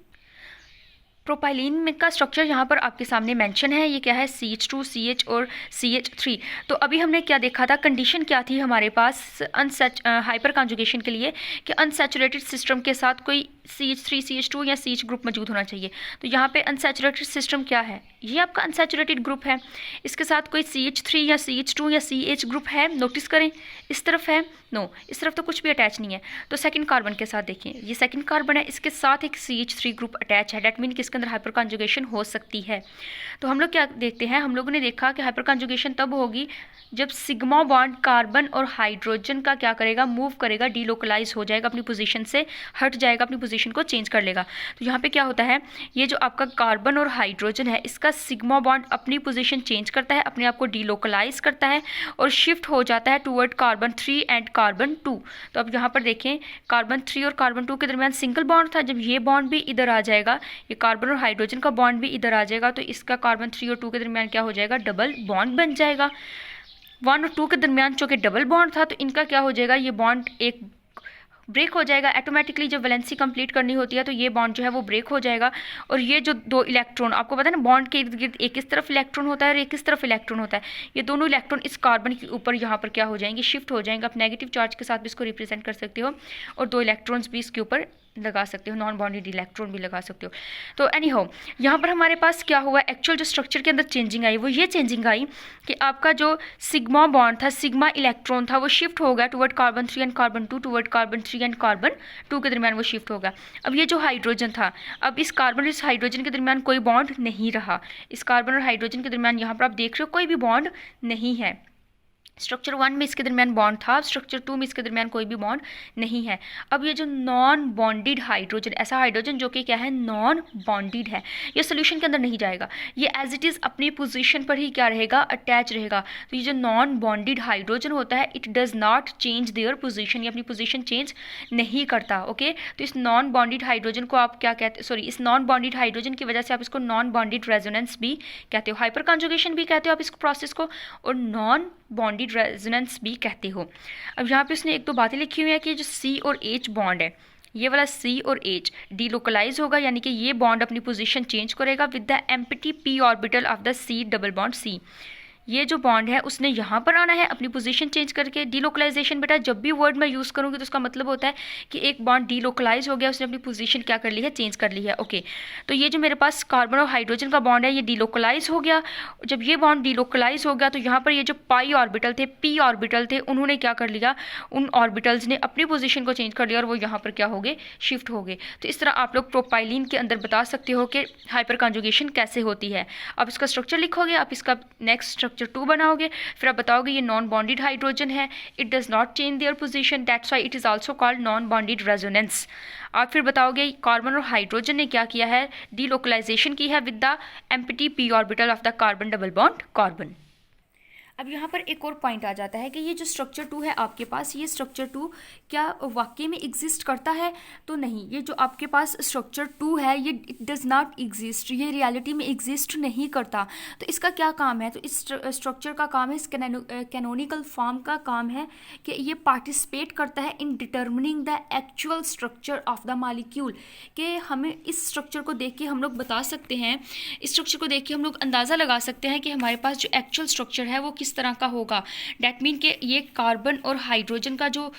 प्रोपाइलीन में का स्ट्रक्चर यहाँ पर आपके सामने मेंशन है। ये क्या है, CH2, CH और CH3। तो अभी हमने क्या देखा था, कंडीशन क्या थी हमारे पास हाइपर कॉन्जुगेशन के लिए कि अनसैचुरेटेड सिस्टम के साथ कोई CH3, CH2 या CH ग्रुप मौजूद होना चाहिए। तो यहाँ पे अनसैचुरेटेड सिस्टम क्या है, ये आपका अनसैचुरेटेड ग्रुप है, इसके साथ कोई CH3 या CH2 या CH ग्रुप है, नोटिस करें इस तरफ है, नो इस तरफ तो कुछ भी अटैच नहीं है। तो सेकंड कार्बन के साथ देखिए, ये सेकंड कार्बन है, इसके साथ एक CH3 ग्रुप अटैच है, डेट मीन कि इसके अंदर हाइपर कॉन्जुगेशन हो सकती है। तो हम लोग क्या देखते हैं, हम लोगों ने देखा कि हाइपर कॉन्जुगेशन तब होगी जब सिग्मा बॉन्ड कार्बन और हाइड्रोजन का क्या करेगा, मूव करेगा, डीलोकलाइज हो जाएगा, अपनी पोजीशन से हट जाएगा, अपनी पोजीशन को चेंज कर लेगा। तो यहाँ पे क्या होता है, ये जो आपका कार्बन और हाइड्रोजन है इसका सिग्मा बॉन्ड अपनी पोजीशन चेंज करता है, अपने आप को डीलोकलाइज करता है और शिफ्ट हो जाता है टूवर्ड कार्बन 3 एंड कार्बन 2। तो अब यहाँ पर देखें, कार्बन 3 और कार्बन 2 के दरमियान सिंगल बॉन्ड था, जब ये बॉन्ड भी इधर आ जाएगा, ये कार्बन और हाइड्रोजन का बॉन्ड भी इधर आ जाएगा, तो इसका कार्बन 3 और 2 के दरमियान क्या हो जाएगा, डबल बॉन्ड बन जाएगा। 1 और 2 के दरमियान चूँकि डबल बॉन्ड था, तो इनका क्या हो जाएगा, ये बॉन्ड एक ब्रेक हो जाएगा ऑटोमेटिकली। जब वैलेंसी कंप्लीट करनी होती है तो ये बॉन्ड जो है वो ब्रेक हो जाएगा, और ये जो दो इलेक्ट्रॉन, आपको पता है ना बॉन्ड के इर्द गिर्द एक इस तरफ इलेक्ट्रॉन होता है और एक इस तरफ इलेक्ट्रॉन होता है, ये दोनों इलेक्ट्रॉन इस कार्बन के ऊपर यहाँ पर क्या हो जाएंगे, शिफ्ट हो जाएंगे। आप नेगेटिव चार्ज के साथ भी इसको रिप्रेजेंट कर सकते हो और 2 इलेक्ट्रॉन्स भी इसके ऊपर लगा सकते हो, नॉन बॉन्डेड इलेक्ट्रॉन भी लगा सकते हो। तो एनी हाउ यहाँ पर हमारे पास क्या हुआ, एक्चुअल जो स्ट्रक्चर के अंदर चेंजिंग आई वो ये चेंजिंग आई कि आपका जो सिग्मा बॉन्ड था, सिग्मा इलेक्ट्रॉन था, वो शिफ्ट हो गया toward carbon 3 and carbon 2, toward carbon 3 and carbon 2 के दरमियान वो शिफ्ट हो गया। अब ये जो हाइड्रोजन था, अब इस कार्बन और इस हाइड्रोजन के दरमियान कोई बॉन्ड नहीं रहा, इस कार्बन और हाइड्रोजन के दरमियान यहाँ पर आप देख रहे हो कोई भी बॉन्ड नहीं है। स्ट्रक्चर 1 में इसके दरमियान बॉन्ड था, स्ट्रक्चर 2 में इसके दरमियान कोई भी बॉन्ड नहीं है। अब ये जो नॉन बॉन्डेड हाइड्रोजन, ऐसा हाइड्रोजन जो कि क्या है, नॉन बॉन्डेड है, ये सोल्यूशन के अंदर नहीं जाएगा, ये एज इट इज़ अपनी पोजीशन पर ही क्या रहेगा, अटैच रहेगा। तो ये जो नॉन बॉन्डेड हाइड्रोजन होता है, it does not change their position, ये अपनी पोजीशन चेंज नहीं करता। ओके, तो इस नॉन बॉन्डेड हाइड्रोजन को आप क्या कहते, सॉरी, इस नॉन बॉन्डेड हाइड्रोजन की वजह से आप इसको नॉन बॉन्डेड रेजोनेंस भी कहते हो, हाइपर कॉन्जुगेशन भी कहते हो आप इस प्रोसेस को, और नॉन बॉन्डेड रेजोनेंस भी कहते हो। अब यहाँ पे उसने एक दो बातें लिखी हुई है कि जो C और H बॉन्ड है, ये वाला C और H डीलोकलाइज होगा, यानी कि ये बॉन्ड अपनी पोजीशन चेंज करेगा with the empty p orbital of the C double bond C। ये जो बॉन्ड है उसने यहाँ पर आना है अपनी पोजीशन चेंज करके। डीलोकलाइजेशन बेटा जब भी वर्ड मैं यूज़ करूँगी तो उसका मतलब होता है कि एक बॉन्ड डीलोकलाइज हो गया, उसने अपनी पोजीशन क्या कर ली है, चेंज कर ली है। ओके, तो ये जो मेरे पास कार्बन और हाइड्रोजन का बॉन्ड है ये डीलोकलाइज हो गया। जब ये बॉन्ड डीलोकलाइज हो गया तो यहाँ पर ये जो पाई ऑर्बिटल थे, पी ऑर्बिटल थे, उन्होंने क्या कर लिया, उन ऑर्बिटल्स ने अपनी पोजीशन को चेंज कर लिया और वो यहाँ पर क्या हो गए, शिफ्ट हो गए। तो इस तरह आप लोग प्रोपाइलिन के अंदर बता सकते हो कि हाइपर कॉन्जुगेशन कैसे होती है। आप इसका स्ट्रक्चर लिखोगे, आप इसका नेक्स्ट स्ट्रक्चर 2 बनाओगे, फिर आप बताओगे ये नॉन बॉन्डेड हाइड्रोजन है, it does not change their position, that's why it is also called non bonded resonance. आप फिर बताओगे कार्बन और हाइड्रोजन ने क्या किया है, डीलोकलाइजेशन की है with the empty p orbital of the carbon double bond carbon. अब यहाँ पर एक और पॉइंट आ जाता है कि ये जो स्ट्रक्चर 2 है आपके पास, ये स्ट्रक्चर 2 क्या वाकई में एग्जिस्ट करता है, तो नहीं। ये जो आपके पास स्ट्रक्चर 2 है ये इट डज़ नॉट एग्जिस्ट, ये रियलिटी में एग्जिस्ट नहीं करता। तो इसका क्या काम है, तो इस स्ट्रक्चर का काम है, इस कैनोनिकल फॉर्म का काम है कि ये पार्टिसिपेट करता है in determining the actual structure of the molecule. कि हमें इस स्ट्रक्चर को देख के हम लोग बता सकते हैं, इस स्ट्रक्चर को देख के हम लोग अंदाज़ा लगा सकते हैं कि हमारे पास जो एक्चुअल स्ट्रक्चर है वो किस तरह का होगा। डैट मीन के ये कार्बन और हाइड्रोजन का जो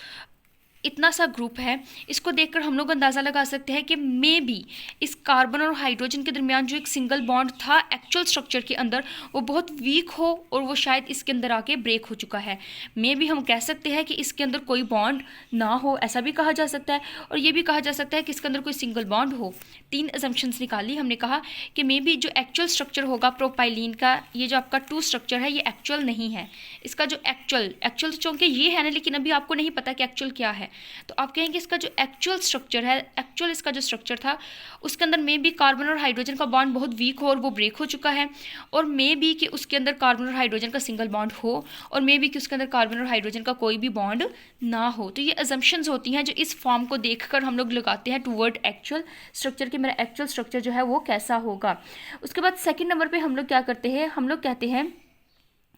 इतना सा ग्रुप है, इसको देखकर हम लोग अंदाज़ा लगा सकते हैं कि मे बी इस कार्बन और हाइड्रोजन के दरमियान जो एक सिंगल बॉन्ड था एक्चुअल स्ट्रक्चर के अंदर, वो बहुत वीक हो और वो शायद इसके अंदर आके ब्रेक हो चुका है। मे बी हम कह सकते हैं कि इसके अंदर कोई बॉन्ड ना हो, ऐसा भी कहा जा सकता है, और ये भी कहा जा सकता है कि इसके अंदर कोई सिंगल बॉन्ड हो। 3 अजम्पशंस निकाली हमने, कहा कि मे बी जो एक्चुअल स्ट्रक्चर होगा प्रोपाइलिन का, ये जो आपका 2 स्ट्रक्चर है ये एक्चुअल नहीं है। इसका जो एक्चुअल तो चूँकि ये है ना, लेकिन अभी आपको नहीं पता कि एक्चुअल क्या है, तो आप कहेंगे इसका जो एक्चुअल स्ट्रक्चर है, एक्चुअल इसका जो स्ट्रक्चर था उसके अंदर मे बी कार्बन और हाइड्रोजन का बॉन्ड बहुत वीक हो और वो ब्रेक हो चुका है, और मे बी कि उसके अंदर कार्बन और हाइड्रोजन का सिंगल बॉन्ड हो, और मे बी कि उसके अंदर कार्बन और हाइड्रोजन का कोई भी बॉन्ड ना हो। तो ये अजम्पशंस होती हैं जो इस फॉर्म को देखकर हम लोग लगाते हैं टूवर्ड एक्चुअल स्ट्रक्चर कि मेरा एक्चुअल स्ट्रक्चर जो है वो कैसा होगा। उसके बाद सेकेंड नंबर पर हम लोग क्या करते हैं, हम लोग कहते हैं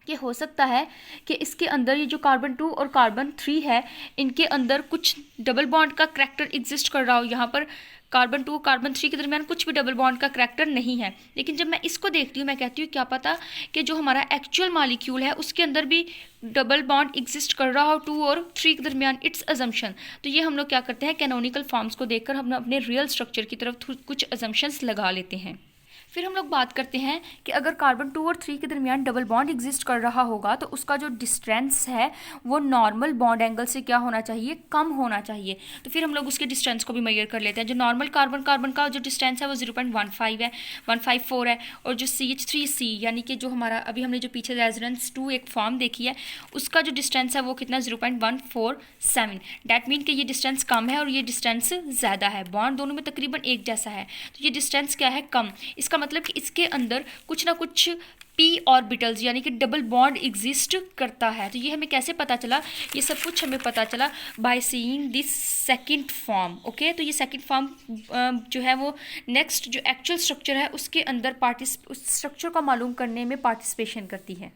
कि हो सकता है कि इसके अंदर ये जो कार्बन 2 और कार्बन 3 है, इनके अंदर कुछ डबल बॉन्ड का करैक्टर एग्जिस्ट कर रहा हो। यहाँ पर कार्बन 2 कार्बन 3 के दरमियान कुछ भी डबल बॉन्ड का करैक्टर नहीं है, लेकिन जब मैं इसको देखती हूँ मैं कहती हूँ क्या पता कि जो हमारा एक्चुअल मॉलिक्यूल है उसके अंदर भी डबल बॉन्ड एग्जिस्ट कर रहा हो 2 और 3 के दरमियान। It's assumption. तो ये हम लोग क्या करते हैं, कैनोनिकल फॉर्म्स को देखकर हम अपने रियल स्ट्रक्चर की तरफ कुछ अजम्पशंस लगा लेते हैं। फिर हम लोग बात करते हैं कि अगर कार्बन 2 और 3 के दरमियान डबल बॉन्ड एग्जिस्ट कर रहा होगा तो उसका जो डिस्टेंस है वो नॉर्मल बॉन्ड एंगल से क्या होना चाहिए, कम होना चाहिए। तो फिर हम लोग उसके डिस्टेंस को भी मेजर कर लेते हैं। जो नॉर्मल कार्बन का जो डिस्टेंस है वो 0.15 है, 154 है, और जो CH3C यानी कि जो हमारा अभी हमने जो पीछे रेजोनेंस 2 एक फॉर्म देखी है उसका जो डिस्टेंस है वो कितना 0.147। डैट मीन कि ये डिस्टेंस कम है और ये डिस्टेंस ज़्यादा है, बॉन्ड दोनों में तकरीबन एक जैसा है, तो ये डिस्टेंस क्या है, कम। इसका इसका मतलब कि इसके अंदर कुछ ना कुछ पी ऑर्बिटल्स यानी कि डबल बॉन्ड एग्जिस्ट करता है। तो ये हमें कैसे पता चला? ये सब कुछ हमें पता चला by seeing this second form. Okay, तो ये सेकंड फॉर्म जो है वो नेक्स्ट जो एक्चुअल स्ट्रक्चर है उसके अंदर उस स्ट्रक्चर को मालूम करने में पार्टिसिपेशन करती है।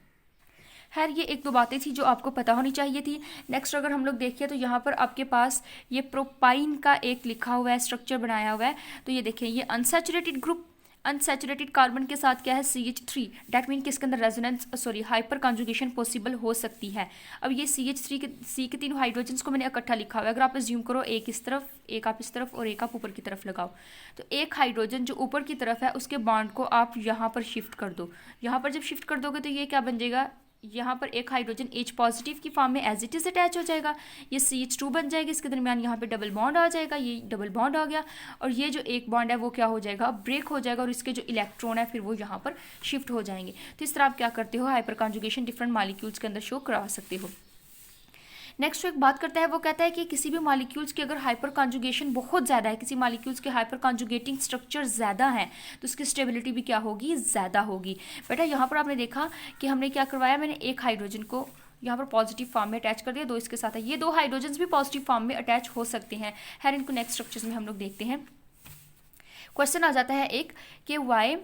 खैर, ये एक दो बातें थी जो आपको पता होनी चाहिए थी। नेक्स्ट अगर हम लोग देखें तो यहाँ पर आपके पास ये प्रोपाइन का एक लिखा हुआ है, स्ट्रक्चर बनाया हुआ है। तो ये देखें, ये अनसैचुरेटेड ग्रुप, अनसैचुरेटेड कार्बन के साथ क्या है CH3, डैट मीन कि इसके अंदर रेजोनेंस हाइपर कॉन्जुगेशन पॉसिबल हो सकती है। अब ये CH3 के सी के तीनों हाइड्रोजन्स को मैंने इकट्ठा लिखा हुआ है। अगर आप ज्यूम करो, एक इस तरफ, एक आप इस तरफ और एक आप ऊपर की तरफ लगाओ, तो एक हाइड्रोजन जो ऊपर की तरफ है उसके बॉन्ड को आप यहाँ पर शिफ्ट कर दो। यहाँ पर जब शिफ्ट कर दोगे तो ये क्या बन जाएगा? यहाँ पर एक हाइड्रोजन H पॉजिटिव की फॉर्म में एज इट इज अटैच हो जाएगा, ये CH2 बन जाएगी, इसके दरमियान यहाँ पे डबल बॉन्ड आ जाएगा, ये डबल बॉन्ड आ गया, और ये जो एक बॉन्ड है वो क्या हो जाएगा? ब्रेक हो जाएगा, और इसके जो इलेक्ट्रॉन है फिर वो यहाँ पर शिफ्ट हो जाएंगे। तो इस तरह आप क्या करते हो? हाइपर कॉन्जुगेशन डिफरेंट मॉलिक्यूल्स के अंदर शो करा सकते हो। नेक्स्ट एक बात करता है, वो कहता है कि किसी भी मॉलिक्यूल्स की अगर हाइपर कॉन्जुगेशन बहुत ज़्यादा है, किसी मॉलिक्यूल्स के हाइपर कॉन्जुगेटिंग स्ट्रक्चर ज़्यादा है, तो उसकी स्टेबिलिटी भी क्या होगी? ज़्यादा होगी। बेटा यहाँ पर आपने देखा कि हमने क्या करवाया, मैंने एक हाइड्रोजन को यहाँ पर पॉजिटिव फॉर्म में अटैच कर दिया, दो इसके साथ है, ये दो हाइड्रोजन्स भी पॉजिटिव फॉर्म में अटैच हो सकते हैं। खैर, इनको नेक्स्ट स्ट्रक्चर्स में हम लोग देखते हैं। क्वेश्चन आ जाता है एक कि वाई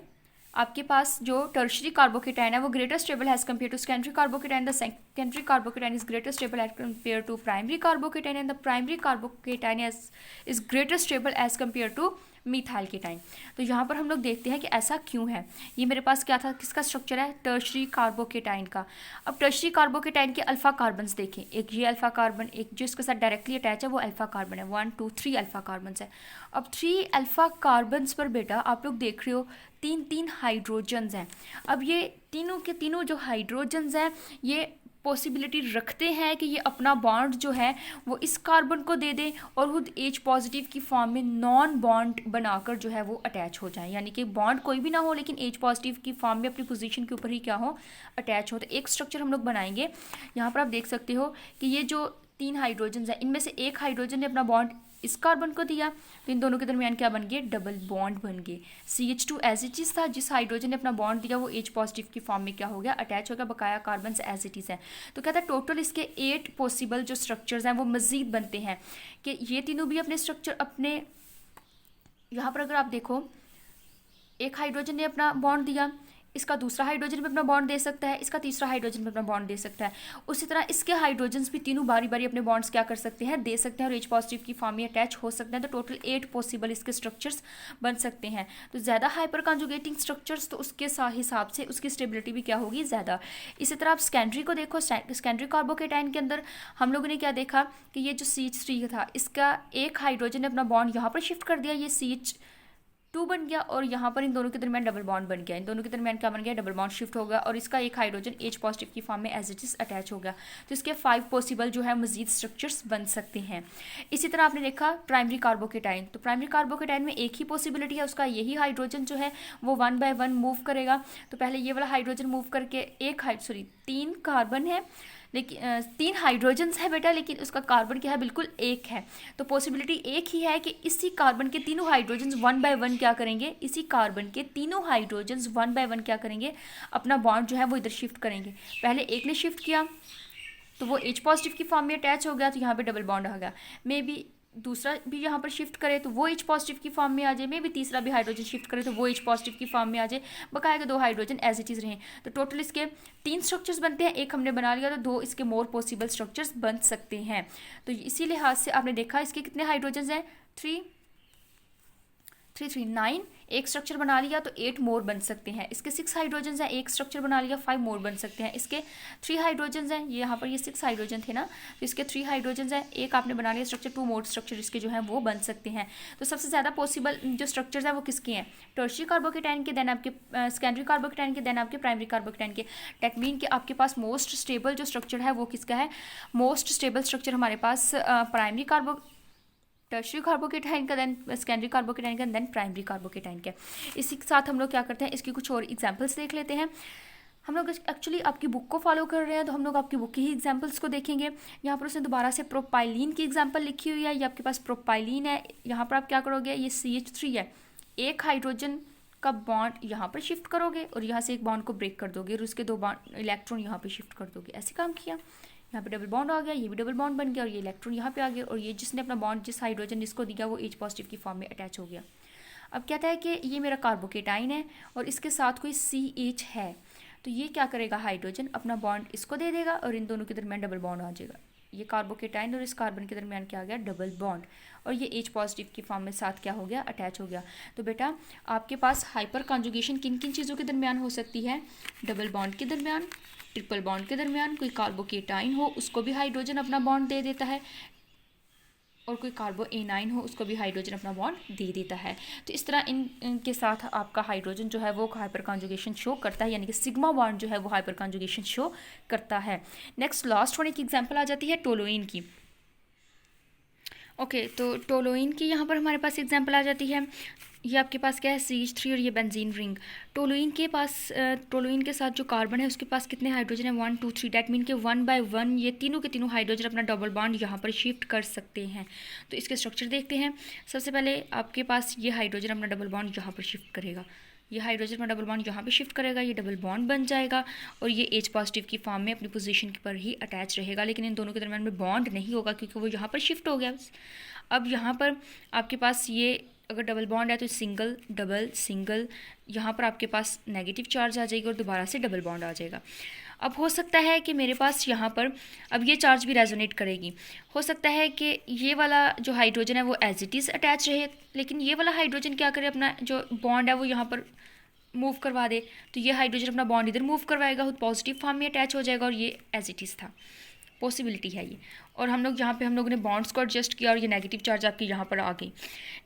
आपके पास जो टर्शरी कार्बोकेटाइन है वो greater stable as compare to secondary carbocation, the secondary carbocation is greater stable as compare to primary carbocation, and the primary carbocation is greater stable as compare to methyl cation. तो यहाँ पर हम लोग देखते हैं कि ऐसा क्यों है। ये मेरे पास क्या था, किसका स्ट्रक्चर है? टर्शरी कार्बोकेटाइन का। अब टर्शरी कार्बोकेटाइन के अल्फा कार्बन्स देखें, एक ये अल्फा कार्बन, एक जो इसके साथ डायरेक्टली अटैच है वो अल्फा कार्बन है, 1 2 3 अल्फा कार्बन्स है। अब 3 अल्फा कार्बन्स पर बेटा आप लोग देख रहे हो 3 हाइड्रोजन्स हैं। अब ये तीनों के तीनों जो हाइड्रोजन्स हैं ये पॉसिबिलिटी रखते हैं कि ये अपना बॉन्ड जो है वो इस कार्बन को दे दें और खुद H पॉजिटिव की फॉर्म में नॉन बॉन्ड बनाकर जो है वो अटैच हो जाए, यानी कि बॉन्ड कोई भी ना हो लेकिन H पॉजिटिव की फॉर्म में अपनी पोजीशन के ऊपर ही क्या हो? अटैच हो। तो एक स्ट्रक्चर हम लोग बनाएंगे। यहाँ पर आप देख सकते हो कि ये जो 3 हाइड्रोजन है इनमें से एक हाइड्रोजन ने अपना बॉन्ड इस कार्बन को दिया, तो इन दोनों के दरमियान क्या बन गए? डबल बॉन्ड बन गए। CH2 एज इट इज था, जिस हाइड्रोजन ने अपना बॉन्ड दिया वो H पॉजिटिव की फॉर्म में क्या हो गया? अटैच हो गया, बकाया कार्बन एज इट इज है। तो कहता है टोटल इसके 8 पॉसिबल जो स्ट्रक्चर्स हैं वो मजीद बनते हैं कि ये तीनों भी अपने स्ट्रक्चर अपने, यहाँ पर अगर आप देखो एक हाइड्रोजन ने अपना बॉन्ड दिया, इसका दूसरा हाइड्रोजन भी अपना बॉन्ड दे सकता है, इसका तीसरा हाइड्रोजन भी अपना बॉन्ड दे सकता है। उसी तरह इसके हाइड्रोजन्स भी तीनों बारी बारी अपने बॉन्ड्स क्या कर सकते हैं? दे सकते हैं और H पॉजिटिव की फॉर्म में अटैच हो सकते हैं। तो टोटल 8 पॉसिबल इसके स्ट्रक्चर्स बन सकते हैं। तो ज़्यादा हाइपर कॉन्जुगेटिंग स्ट्रक्चर्स तो उसके हिसाब से उसकी स्टेबिलिटी भी क्या होगी? ज़्यादा। इसी तरह आप सेकेंडरी को देखो, सेकेंडरी कार्बोकेटाइन के अंदर हम लोगों ने क्या देखा कि ये जो CH3 था इसका एक हाइड्रोजन ने अपना बॉन्ड यहाँ पर शिफ्ट कर दिया, ये CH2 बन गया और यहाँ पर इन दोनों के दरमियान डबल बॉन्ड बन गया, इन दोनों के दरमियान क्या बन गया? डबल बॉन्ड शिफ्ट हो गया और इसका एक हाइड्रोजन H पॉजिटिव की फॉर्म में एज इट इज अटैच हो गया। तो इसके 5 पॉसिबल जो है मजीद स्ट्रक्चर्स बन सकते हैं। इसी तरह आपने देखा प्राइमरी कार्बोकेटाइन, तो प्राइमरी कार्बोकेटाइन में एक ही पॉसिबिलिटी है, उसका यही हाइड्रोजन जो है वो 1 बाय 1 मूव करेगा। तो पहले ये वाला हाइड्रोजन मूव करके 3 कार्बन है लेकिन 3 हाइड्रोजन्स है बेटा, लेकिन उसका कार्बन क्या है? बिल्कुल एक है। तो पॉसिबिलिटी एक ही है कि इसी कार्बन के तीनों हाइड्रोजन्स 1 बाय 1 क्या करेंगे? इसी कार्बन के तीनों हाइड्रोजन्स 1 बाय 1 क्या करेंगे? अपना बॉन्ड जो है वो इधर शिफ्ट करेंगे। पहले एक ने शिफ्ट किया तो वो H पॉजिटिव की फॉर्म में अटैच हो गया, तो यहाँ पे डबल बॉन्ड आ गया। मे बी दूसरा भी यहाँ पर शिफ्ट करे तो वो H पॉजिटिव की फॉर्म में आ जाए, मे बी तीसरा भी हाइड्रोजन शिफ्ट करे तो वो H पॉजिटिव की फॉर्म में आ जाए, बकाया के 2 हाइड्रोजन एज इट इज रहें। तो टोटल इसके 3 स्ट्रक्चर्स बनते हैं, एक हमने बना लिया तो 2 इसके मोर पॉसिबल स्ट्रक्चर्स बन सकते हैं। तो इसी लिहाज से आपने देखा इसके कितने हाइड्रोजन हैं? 3 3 9, एक स्ट्रक्चर बना लिया तो 8 मोर बन सकते हैं। इसके 6 हाइड्रोजन हैं, एक स्ट्रक्चर बना लिया 5 मोर बन सकते हैं। इसके 3 हाइड्रोजन हैं, ये यहाँ पर ये 6 हाइड्रोजन थे ना, तो इसके 3 हाइड्रोजन हैं, एक आपने बना लिया स्ट्रक्चर, 2 मोर स्ट्रक्चर इसके जो हैं वो बन सकते हैं। तो सबसे ज़्यादा पॉसिबल जो स्ट्रक्चर्स हैं वो किसके हैं? टर्शरी कार्बोकेटाइन के, देन आपके सेकेंडरी कार्बोकेटाइन के, देन आपके प्राइमरी कार्बोकेटाइन के। डेट मीन कि आपके पास मोस्ट स्टेबल जो स्ट्रक्चर है वो किसका है? मोस्ट स्टेबल स्ट्रक्चर हमारे पास प्राइमरी टर्शरी कार्बोकेटाइन का, देन सेकेंडरी कार्बोकेटाइन का, देन प्राइमरी कार्बोकेटाइन का। इसी के साथ हम लोग क्या करते हैं, इसकी कुछ और एग्जांपल्स देख लेते हैं। हम लोग एक्चुअली आपकी बुक को फॉलो कर रहे हैं तो हम लोग आपकी बुक की ही एग्जांपल्स को देखेंगे। यहाँ पर उसने दोबारा से प्रोपाइलिन की एग्जांपल लिखी हुई है, ये आपके पास प्रोपाइलिन है। यहाँ पर आप क्या करोगे, ये CH3 है, एक हाइड्रोजन का बॉन्ड यहाँ पर शिफ्ट करोगे और यहाँ से एक बॉन्ड को ब्रेक कर दोगे और उसके दो बॉन्ड इलेक्ट्रॉन यहाँ पे शिफ्ट कर दोगे। ऐसे काम किया, यहाँ पे डबल बॉन्ड आ गया, ये भी डबल बॉन्ड बन गया और ये इलेक्ट्रॉन यहाँ पे आ गया और ये जिसने अपना बॉन्ड जिस हाइड्रोजन जिसको दिया वो H पॉजिटिव की फॉर्म में अटैच हो गया। अब कहता है कि ये मेरा कार्बोकेटाइन है और इसके साथ कोई CH है, तो ये क्या करेगा, हाइड्रोजन अपना बॉन्ड इसको दे देगा और इन दोनों के दरमियान डबल बॉन्ड आ जाएगा। ये कार्बोकेटाइन और इस कार्बन के दरमियान क्या आ गया, डबल बॉन्ड, और ये H पॉजिटिव की फॉर्म में साथ क्या हो गया, अटैच हो गया। तो बेटा आपके पास हाइपर कॉन्जुगेशन किन किन चीज़ों के दरमियान हो सकती है, डबल बॉन्ड के दरमियान, ट्रिपल बॉन्ड के दरमियान, कोई कार्बोकेटाइन हो उसको भी हाइड्रोजन अपना बॉन्ड दे देता है, और कोई कार्बो एनाइन हो उसको भी हाइड्रोजन अपना बॉन्ड दे देता है। तो इस तरह इनके साथ आपका हाइड्रोजन जो है वो हाइपर कॉन्जुगेशन शो करता है, यानी कि सिग्मा बॉन्ड जो है वो हाइपर कॉन्जुगेशन शो करता है। नेक्स्ट लास्ट होने की एग्जांपल आ जाती है टोलुइन की। ओके, तो टोलुइन की यहाँ पर हमारे पास एग्जांपल आ जाती है। ये आपके पास क्या है, CH3 और ये बेंजीन रिंग। टोलुइन के साथ जो कार्बन है उसके पास कितने हाइड्रोजन है, 1 2 3, डैट मीन के 1 बाय 1 ये तीनों के तीनों हाइड्रोजन अपना डबल बॉन्ड यहाँ पर शिफ्ट कर सकते हैं। तो इसके स्ट्रक्चर देखते हैं। सबसे पहले आपके पास ये हाइड्रोजन अपना डबल बॉन्ड यहाँ पर शिफ्ट करेगा, ये हाइड्रोजन अपना डबल बॉन्ड यहाँ पे शिफ्ट करेगा, ये डबल बॉन्ड बन जाएगा और ये H पॉजिटिव की फॉर्म में अपनी पोजीशन पर ही अटैच रहेगा, लेकिन इन दोनों के दरमियान में बॉन्ड नहीं होगा क्योंकि वो यहाँ पर शिफ्ट हो गया। अब यहाँ पर आपके पास ये अगर डबल बॉन्ड है तो सिंगल डबल सिंगल, यहाँ पर आपके पास नेगेटिव चार्ज आ जाएगी और दोबारा से डबल बॉन्ड आ जाएगा। अब हो सकता है कि मेरे पास यहाँ पर अब ये चार्ज भी रेजोनेट करेगी, हो सकता है कि ये वाला जो हाइड्रोजन है वो एज इट इज़ अटैच रहे, लेकिन ये वाला हाइड्रोजन क्या करे, अपना जो बॉन्ड है वो यहाँ पर मूव करवा दे, तो ये हाइड्रोजन अपना बॉन्ड इधर मूव करवाएगा, पॉजिटिव फॉर्म में अटैच हो जाएगा और ये एज इट इज़ था, पॉसिबिलिटी है ये। और हम लोग यहाँ पे हम लोगों ने बॉन्ड्स को एडजस्ट किया और ये नेगेटिव चार्ज आपकी यहाँ पर आ गई।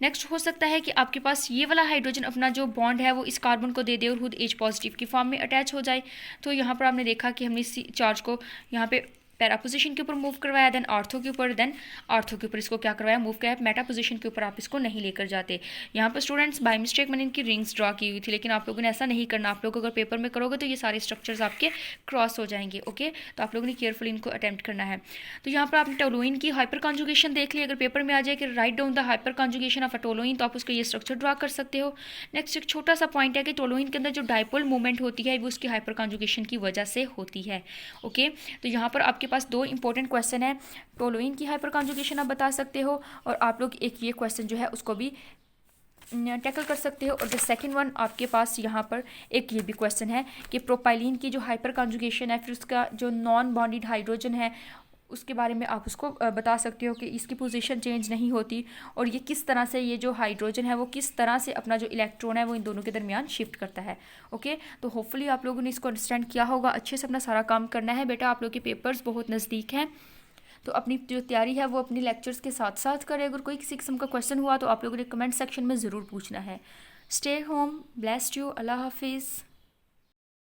नेक्स्ट हो सकता है कि आपके पास ये वाला हाइड्रोजन अपना जो बॉन्ड है वो इस कार्बन को दे दे और खुद H पॉजिटिव की फॉर्म में अटैच हो जाए। तो यहाँ पर आपने देखा कि हमने इस चार्ज को यहाँ पे पैरा पोजीशन के ऊपर मूव करवाया, देन आर्थो के ऊपर इसको क्या करवाया, मूव कराया। मेटा पोजीशन के ऊपर आप इसको नहीं लेकर जाते। यहाँ पर स्टूडेंट्स बाय मिस्टेक मैंने इनकी रिंग्स ड्रॉ की हुई थी, लेकिन आप लोगों ने ऐसा नहीं करना। आप लोग अगर पेपर में करोगे तो ये सारे स्ट्रक्चर्स आपके क्रॉस हो जाएंगे। ओके, तो आप लोगों ने केयरफुली इनको अटैम्प्ट करना है। तो यहाँ पर आपने टोलुइन की हाइपर कॉन्जुगेशन देख ली। अगर पेपर में आ जाए कि write down the hyper conjugation of a toluene, तो आप उसका ये स्ट्रक्चर ड्रॉ कर सकते हो। नेक्स्ट एक छोटा सा पॉइंट है कि टोलुइन के अंदर जो डाइपोल मूवमेंट होती है वो उसकी हाइपर कॉन्जुगेशन की वजह से होती है। ओके, तो यहाँ पर आपके पास दो इंपॉर्टेंट क्वेश्चन है, टोलुइन की हाइपर कॉन्जुगेशन आप बता सकते हो और आप लोग एक ये क्वेश्चन जो है उसको भी टैकल कर सकते हो। और द सेकंड वन आपके पास यहाँ पर एक ये भी क्वेश्चन है कि प्रोपाइलिन की जो हाइपर कॉन्जुगेशन है, फिर उसका जो नॉन बॉन्डेड हाइड्रोजन है उसके बारे में आप उसको बता सकते हो कि इसकी पोजीशन चेंज नहीं होती और ये किस तरह से ये जो हाइड्रोजन है वो किस तरह से अपना जो इलेक्ट्रॉन है वो इन दोनों के दरमियान शिफ्ट करता है। ओके, तो होपफुली आप लोगों ने इसको अंडरस्टैंड किया होगा। अच्छे से अपना सारा काम करना है बेटा, आप लोग के पेपर्स बहुत नज़दीक हैं, तो अपनी जो तैयारी है वो अपनी लेक्चर्स के साथ साथ करें। अगर कोई किसी किस्म का क्वेश्चन हुआ तो आप लोगों ने कमेंट सेक्शन में ज़रूर पूछना है। स्टे होम, ब्लेस्ड यू, अल्लाह हाफिज़।